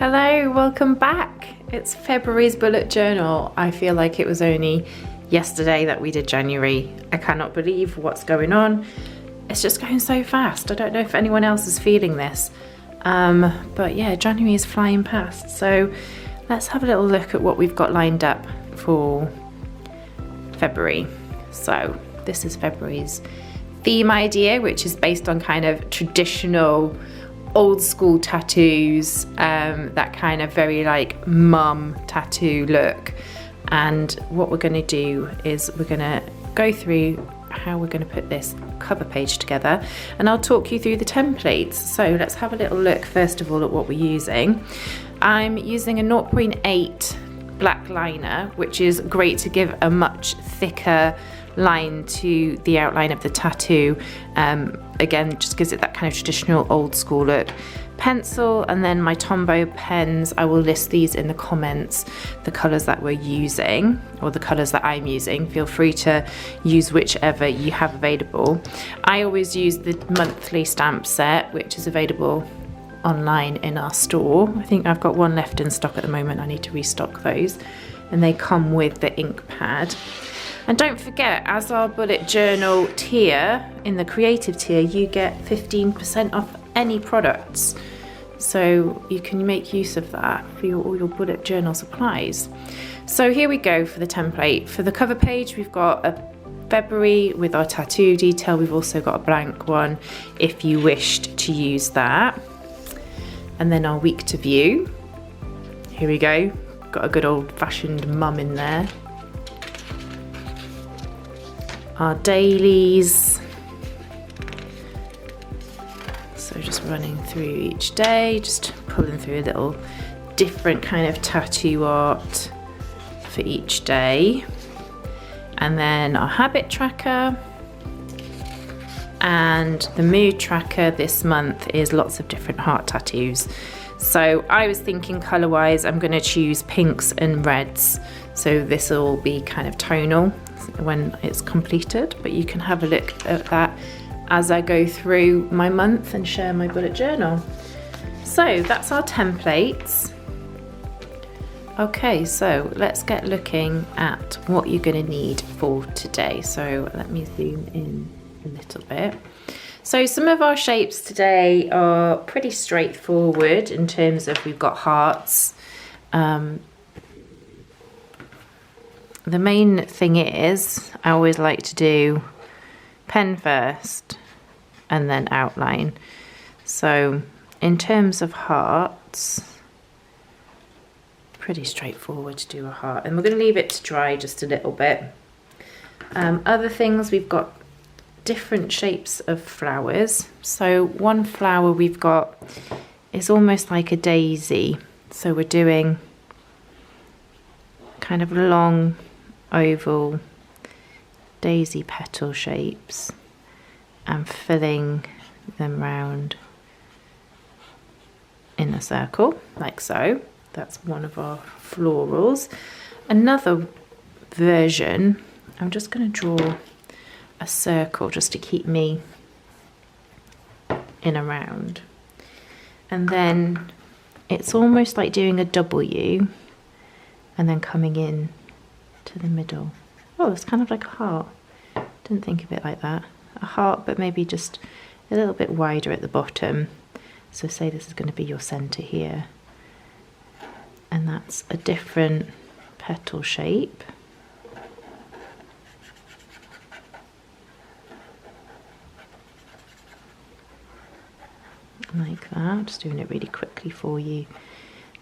Hello, welcome back. It's February's bullet journal. I feel like it was only yesterday that we did January. I cannot believe what's going on. It's just going so fast. I don't know if anyone else is feeling this. But yeah, January is flying past. So let's have a little look at what we've got lined up for February. So this is February's theme idea, which is based on kind of traditional old school tattoos, that kind of very like mum tattoo look. And what we're going to do is we're going to go through how we're going to put this cover page together, and I'll talk you through the templates. So let's have a little look first of all at what we're using. I'm using a 0.8 black liner, which is great to give a much thicker line to the outline of the tattoo. Again, just gives it that kind of traditional old school look. Pencil, and then my Tombow pens. I will list these in the comments, the colours that we're using, or the colours that I'm using. Feel free to use whichever you have available. I always use the monthly stamp set, which is available online in our store. I think I've got one left in stock at the moment. I need to restock those, and they come with the ink pad. And don't forget, as our bullet journal tier, in the creative tier, you get 15% off any products. So you can make use of that for all your bullet journal supplies. So here we go for the template. For the cover page, we've got a February with our tattoo detail. We've also got a blank one if you wished to use that. And then our week to view. Here we go. Got a good old fashioned mum in there. Our dailies, so just running through each day, just pulling through a little different kind of tattoo art for each day. And then our habit tracker, and the mood tracker this month is lots of different heart tattoos. So I was thinking colour wise, I'm going to choose pinks and reds, so this will be kind of tonal when it's completed, but you can have a look at that as I go through my month and share my bullet journal. So that's our templates. Okay, so let's get looking at what you're going to need for today. So let me zoom in a little bit. So some of our shapes today are pretty straightforward in terms of we've got hearts. The main thing is, I always like to do pen first and then outline. So in terms of hearts, pretty straightforward to do a heart, and we're going to leave it to dry just a little bit. Other things, we've got different shapes of flowers. So one flower we've got is almost like a daisy. So we're doing kind of long oval daisy petal shapes and filling them round in a circle like so. That's one of our florals. Another version, I'm just going to draw a circle just to keep me in a round, and then it's almost like doing a W and then coming in to the middle. Oh, it's kind of like a heart. Didn't think of it like that. A heart, but maybe just a little bit wider at the bottom. So say this is going to be your center here, and that's a different petal shape. Like that, just doing it really quickly for you.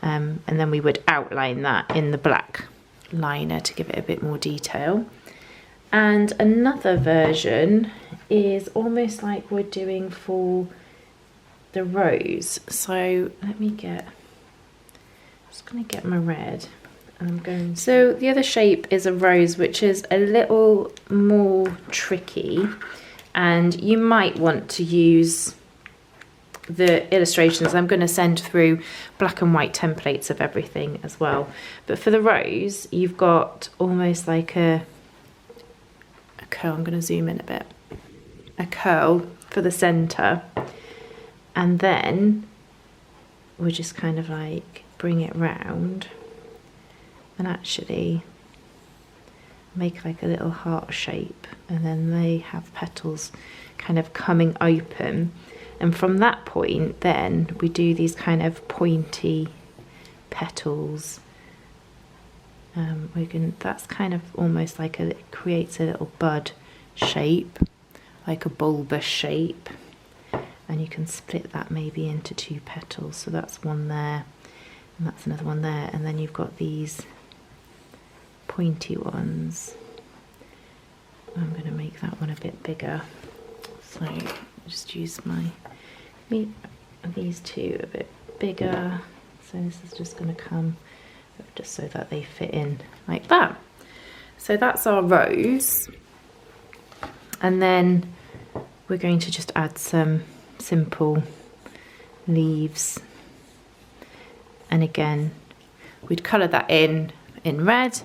And then we would outline that in the black liner to give it a bit more detail. And another version is almost like we're doing for the rose. So let me just going to get my red, and I'm going to... So the other shape is a rose, which is a little more tricky, and you might want to use the illustrations. I'm going to send through black and white templates of everything as well. But for the rose, you've got almost like a curl. I'm going to zoom in a bit. A curl for the center, and then we're just kind of like bring it round and actually make like a little heart shape, and then they have petals kind of coming open, and from that point then we do these kind of pointy petals. That's kind of almost like it creates a little bud shape, like a bulbous shape, and you can split that maybe into 2 petals. So that's one there and that's another one there, and then you've got these pointy ones. I'm going to make that one a bit bigger, so just use these 2 a bit bigger. So this is just going to come just so that they fit in like that. So that's our rose, and then we're going to just add some simple leaves, and again we'd colour that in red,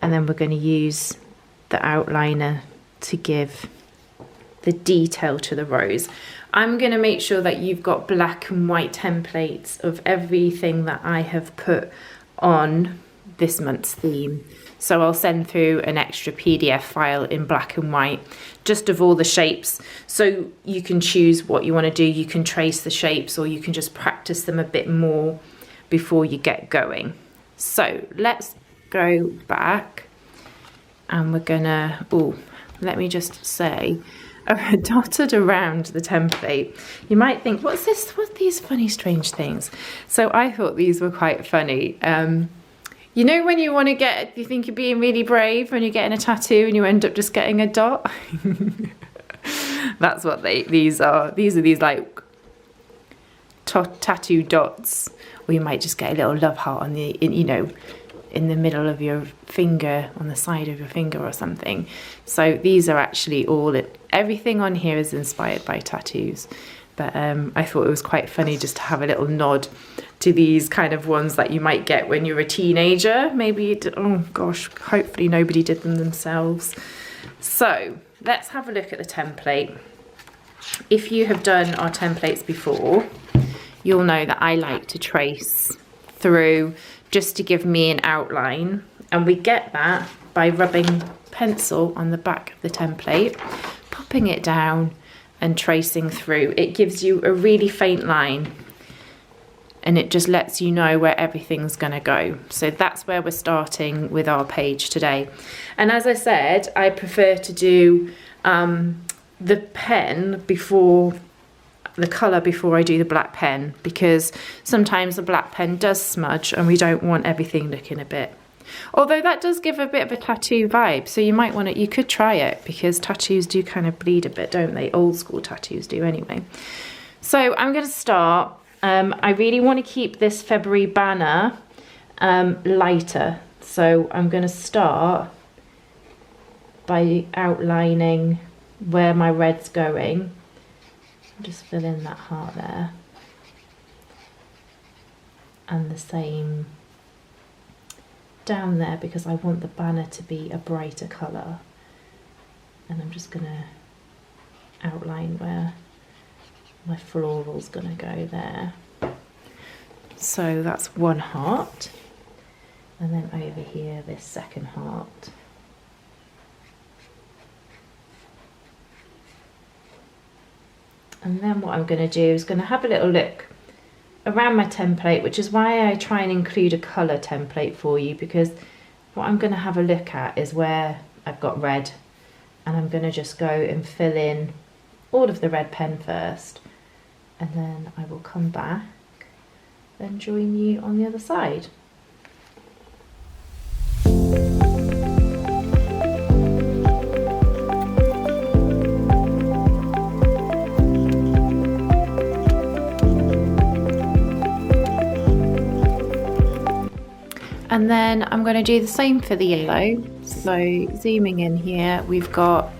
and then we're going to use the outliner to give the detail to the rose. I'm going to make sure that you've got black and white templates of everything that I have put on this month's theme. So I'll send through an extra PDF file in black and white just of all the shapes, so you can choose what you want to do. You can trace the shapes, or you can just practice them a bit more before you get going. So let's go back, and we're gonna, let me just say, dotted around the template, you might think, what's these funny strange things? So I thought these were quite funny. You know when you think you're being really brave when you're getting a tattoo and you end up just getting a dot? That's what these are. These are these like tattoo dots, or you might just get a little love heart on in the middle of your finger, on the side of your finger or something. So these are actually everything on here is inspired by tattoos. But I thought it was quite funny just to have a little nod to these kind of ones that you might get when you're a teenager. Maybe, oh gosh, hopefully nobody did them themselves. So let's have a look at the template. If you have done our templates before, you'll know that I like to trace through just to give me an outline, and we get that by rubbing pencil on the back of the template, popping it down and tracing through. It gives you a really faint line, and it just lets you know where everything's going to go. So that's where we're starting with our page today. And as I said, I prefer to do the pen before the colour before I do the black pen, because sometimes the black pen does smudge and we don't want everything looking a bit, although that does give a bit of a tattoo vibe. So you could try it, because tattoos do kind of bleed a bit, don't they? Old school tattoos do anyway. So I'm going to start. I really want to keep this February banner lighter, so I'm going to start by outlining where my red's going. Just fill in that heart there, and the same down there, because I want the banner to be a brighter colour. And I'm just going to outline where my floral's going to go there. So that's one heart, and then over here this second heart. And then what I'm going to do is going to have a little look around my template, which is why I try and include a colour template for you, because what I'm going to have a look at is where I've got red, and I'm going to just go and fill in all of the red pen first, and then I will come back and join you on the other side. And then I'm going to do the same for the yellow. So zooming in here, we've got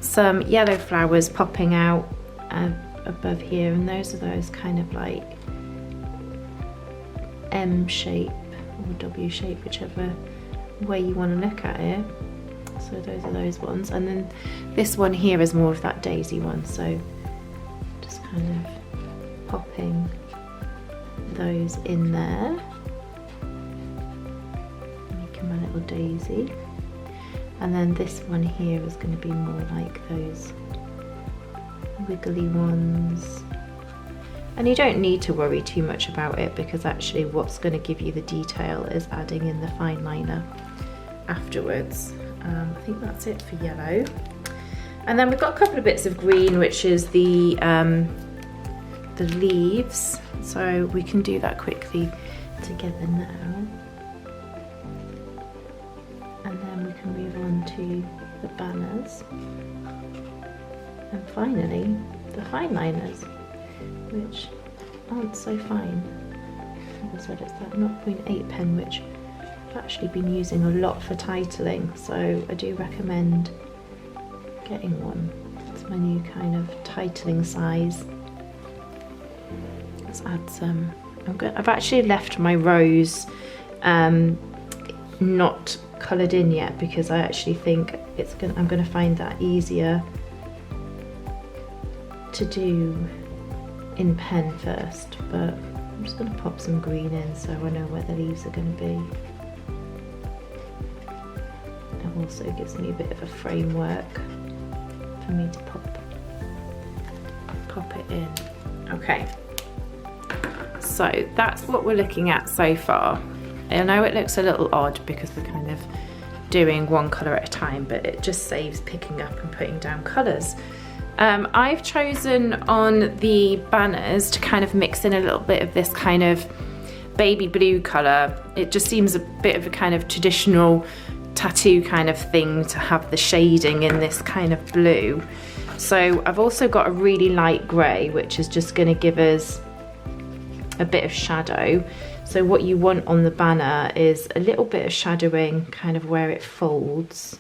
some yellow flowers popping out above here, and those are those kind of like M shape or W shape, whichever way you want to look at it. So those are those ones, and then this one here is more of that daisy one, so just kind of popping those in there. my little daisy. And then this one here is going to be more like those wiggly ones. And you don't need to worry too much about it, because actually what's going to give you the detail is adding in the fine liner afterwards. I think that's it for yellow. And then we've got a couple of bits of green, which is the leaves. So we can do that quickly together now. And then we can move on to the banners. And finally, the fine liners, which aren't so fine. As I said, it's that 0.8 pen, which I've actually been using a lot for titling, so I do recommend getting one. It's my new kind of titling size. Let's add some. I've actually left my rose not coloured in yet, because I actually think I'm going to find that easier to do in pen first, but I'm just going to pop some green in so I know where the leaves are going to be. It also gives me a bit of a framework for me to pop it in. Okay, so that's what we're looking at so far. I know it looks a little odd because we're kind of doing one colour at a time, but it just saves picking up and putting down colours. I've chosen on the banners to kind of mix in a little bit of this kind of baby blue colour. It just seems a bit of a kind of traditional tattoo kind of thing to have the shading in this kind of blue. So I've also got a really light grey, which is just going to give us a bit of shadow. So what you want on the banner is a little bit of shadowing kind of where it folds.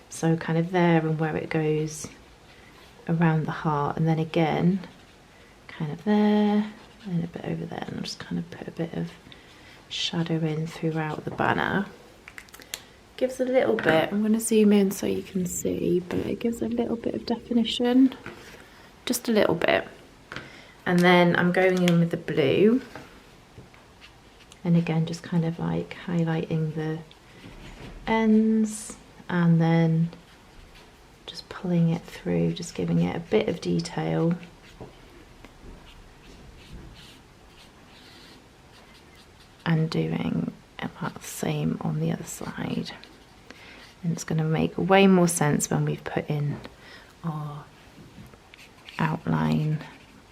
So kind of there and where it goes around the heart, and then again kind of there and a bit over there, and I'll just kind of put a bit of shadow in throughout the banner. Gives a little bit, I'm going to zoom in so you can see, but it gives a little bit of definition, just a little bit. And then I'm going in with the blue, and again just kind of like highlighting the ends, and then just pulling it through, just giving it a bit of detail. And doing about the same on the other side. And it's going to make way more sense when we've put in our outline,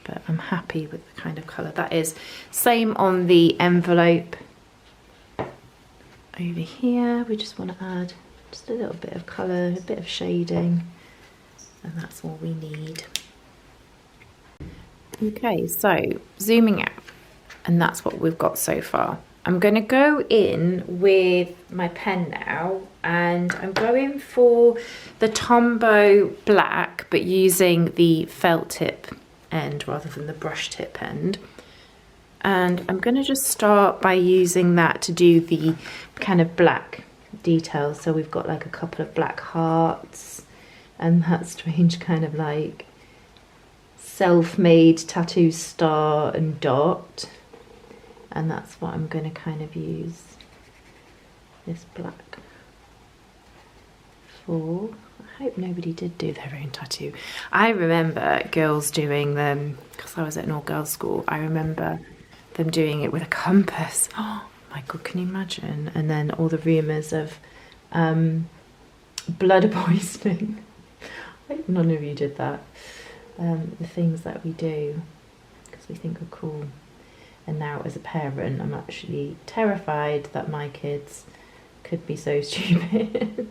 but I'm happy with the kind of colour that is. Same on the envelope. Over here we just want to add just a little bit of colour, a bit of shading, and that's all we need. Okay, so zooming out, and that's what we've got so far. I'm going to go in with my pen now, and I'm going for the Tombow black, but using the felt tip end rather than the brush tip end. And I'm going to just start by using that to do the kind of black details. So we've got like a couple of black hearts and that strange kind of like self-made tattoo star and dot, and that's what I'm going to kind of use this black for. I hope nobody did do their own tattoo. I remember girls doing them, because I was at an all-girls school, I remember them doing it with a compass. Oh my god, can you imagine? And then all the rumours of blood poisoning. I hope none of you did that. The things that we do because we think are cool. And now as a parent, I'm actually terrified that my kids could be so stupid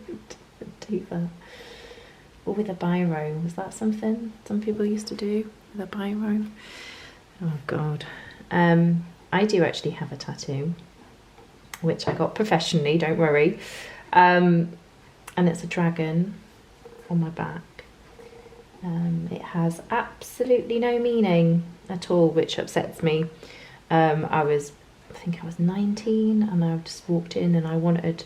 and do that. Or with a biro, was that something some people used to do with a biro? Oh god. I do actually have a tattoo, which I got professionally, don't worry. And it's a dragon on my back. It has absolutely no meaning at all, which upsets me. I think I was 19 and I just walked in and I wanted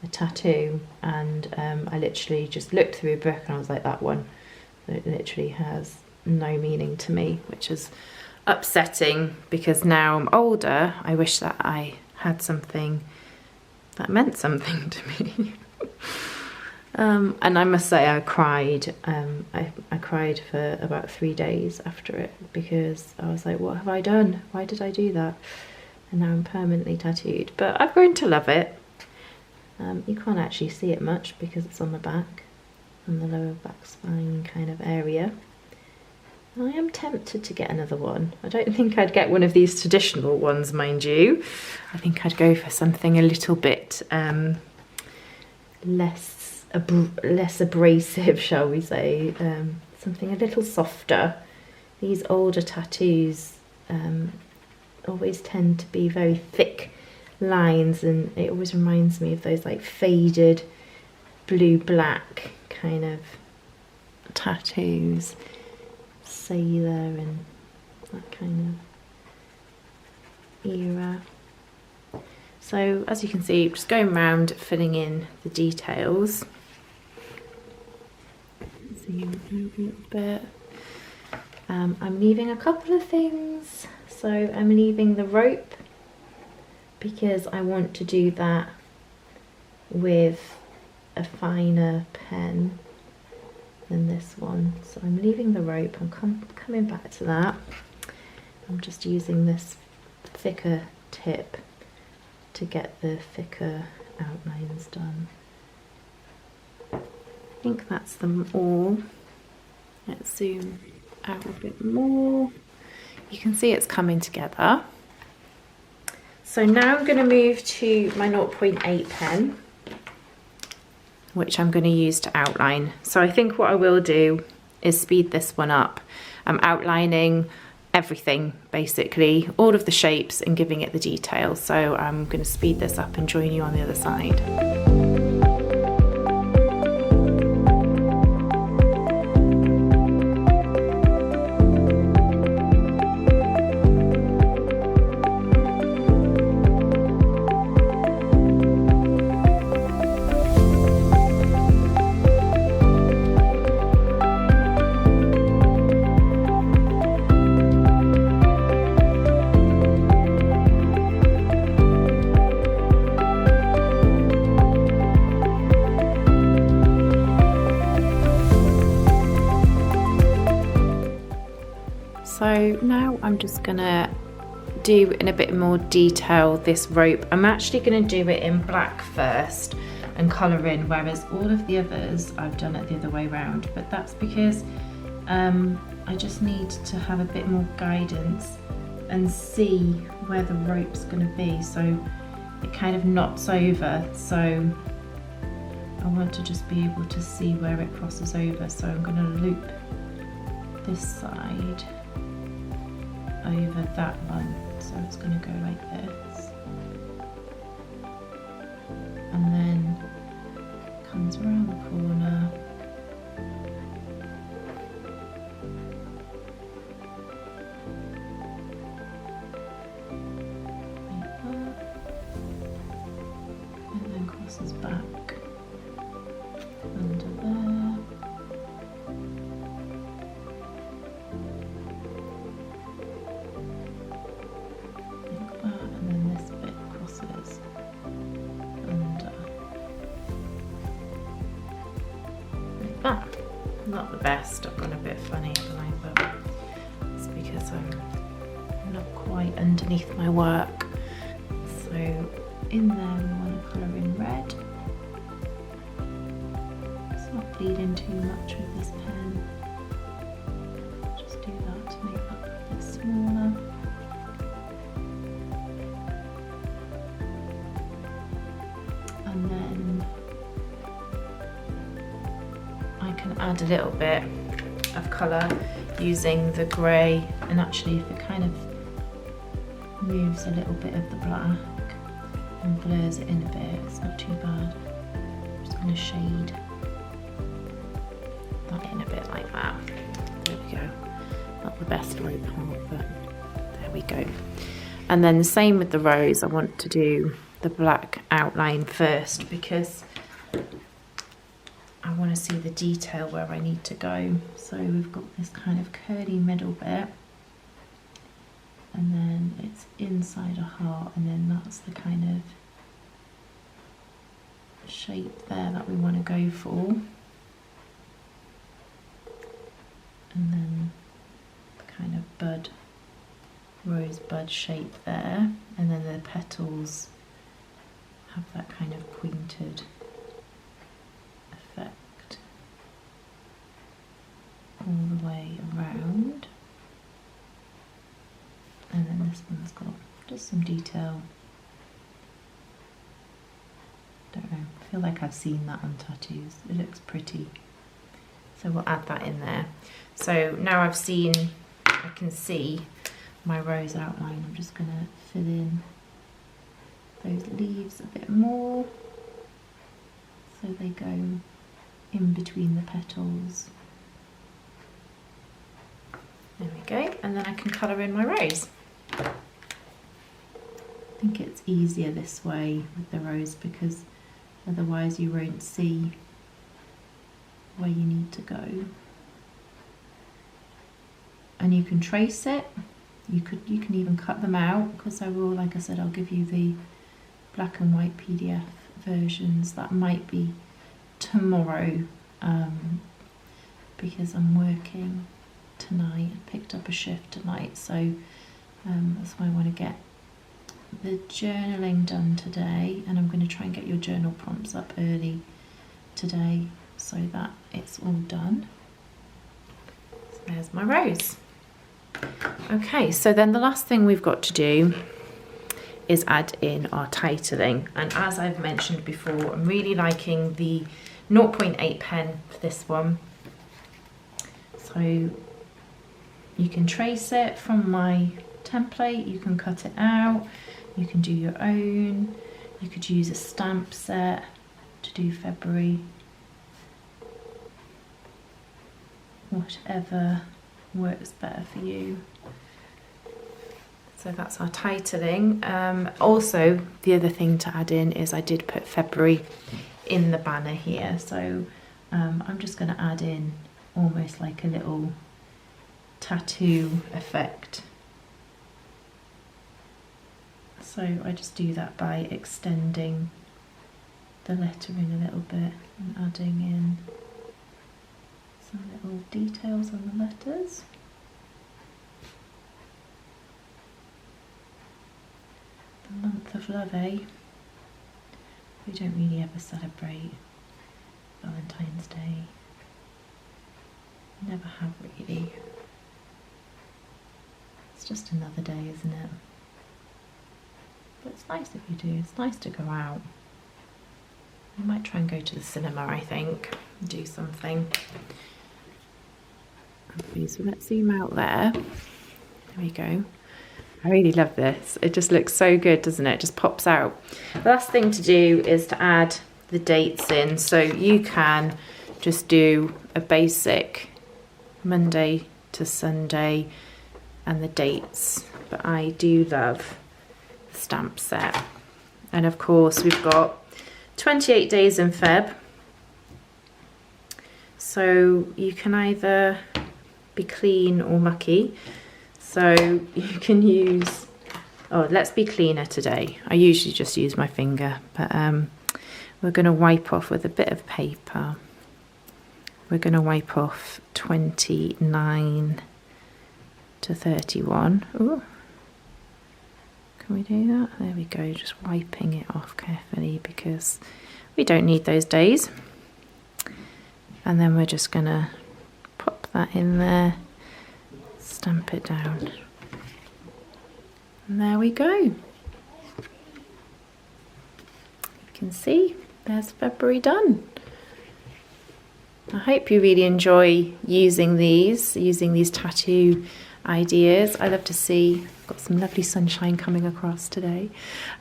a tattoo, and I literally just looked through a book and I was like, that one. It literally has no meaning to me, which is upsetting because now I'm older, I wish that I had something that meant something to me. And I must say I cried. I cried for about 3 days after it, because I was like, what have I done? Why did I do that? And now I'm permanently tattooed. But I've grown to love it. You can't actually see it much because it's on the back, on the lower back spine kind of area. I am tempted to get another one. I don't think I'd get one of these traditional ones, mind you. I think I'd go for something a little bit less abrasive, shall we say, something a little softer. These older tattoos always tend to be very thick lines, and it always reminds me of those like faded blue-black kind of tattoos. Sailor and that kind of era. So as you can see, just going around filling in the details. Zoom a little bit. I'm leaving a couple of things. So I'm leaving the rope because I want to do that with a finer pen than this one. So I'm leaving the rope. I'm coming back to that. I'm just using this thicker tip to get the thicker outlines done. I think that's them all. Let's zoom out a bit more. You can see it's coming together. So now I'm going to move to my 0.8 pen, which I'm going to use to outline. So I think what I will do is speed this one up. I'm outlining everything, basically, all of the shapes, and giving it the detail. So I'm going to speed this up and join you on the other side. So now I'm just gonna do in a bit more detail this rope. I'm actually gonna do it in black first and colour in, whereas all of the others I've done it the other way around, but that's because I just need to have a bit more guidance and see where the rope's gonna be, so it kind of knots over. So I want to just be able to see where it crosses over, so I'm gonna loop this side over that one, so it's going to go like this, and then comes around the corner, like that, and then crosses back under there. Not the best, I've gone a bit funny, haven't I? But it's because I'm not quite underneath my work. So in there we want to colour in red. It's not bleeding too much with this pen. Just do that to make that a bit smaller. And then I can add a little bit of colour using the grey, and actually if it kind of moves a little bit of the black and blurs it in a bit, it's not too bad. I'm just going to shade that in a bit like that. There we go. Not the best rope part, but there we go. And then the same with the rose. I want to do the black outline first because I want to see the detail where I need to go. So we've got this kind of curly middle bit, and then it's inside a heart, and then that's the kind of shape there that we want to go for. And then the kind of bud, rosebud shape there. And then the petals have that kind of pointed effect all the way around. And then this one's got just some detail. Don't know, I feel like I've seen that on tattoos. It looks pretty. So we'll add that in there. So now I can see my rose outline. I'm just gonna fill in those leaves a bit more so they go in between the petals. There we go, and then I can colour in my rose. I think it's easier this way with the rose because otherwise you won't see where you need to go. And you can trace it. You can even cut them out, because I will, like I said, I'll give you the black and white PDF versions. That might be tomorrow because I'm working tonight. I picked up a shift tonight, so that's why I want to get the journaling done today, and I'm going to try and get your journal prompts up early today so that it's all done. So there's my rose. Okay, so then the last thing we've got to do is add in our titling, and as I've mentioned before, I'm really liking the 0.8 pen for this one. So you can trace it from my template, you can cut it out, you can do your own, you could use a stamp set to do February, whatever works better for you. So that's our titling. Also, the other thing to add in is I did put February in the banner here, so I'm just going to add in almost like a little tattoo effect. So I just do that by extending the lettering a little bit and adding in some little details on the letters. The month of love, eh? We don't really ever celebrate Valentine's Day. Never have really. It's just another day, isn't it? But it's nice if you do. It's nice to go out. I might try and go to the cinema, I think, and do something. Okay, so let's zoom out there. There we go. I really love this. It just looks so good, doesn't it? It just pops out. The last thing to do is to add the dates in. So you can just do a basic Monday to Sunday and the dates. But I do love the stamp set. And of course, we've got 28 days in Feb. So you can either be clean or mucky. So you can use, oh, let's be cleaner today. I usually just use my finger, but we're going to wipe off with a bit of paper. We're going to wipe off 29 to 31. Ooh. Can we do that? There we go, just wiping it off carefully because we don't need those days. And then we're just going to pop that in there. Stamp it down. And there we go. You can see there's February done. I hope you really enjoy using these tattoo ideas. I love to see, got some lovely sunshine coming across today.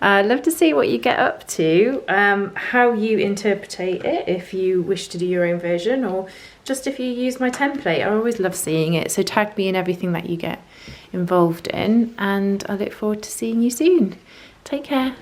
I love to see what you get up to, how you interpretate it, if you wish to do your own version or just if you use my template. I always love seeing it, so tag me in everything that you get involved in, and I look forward to seeing you soon. Take care.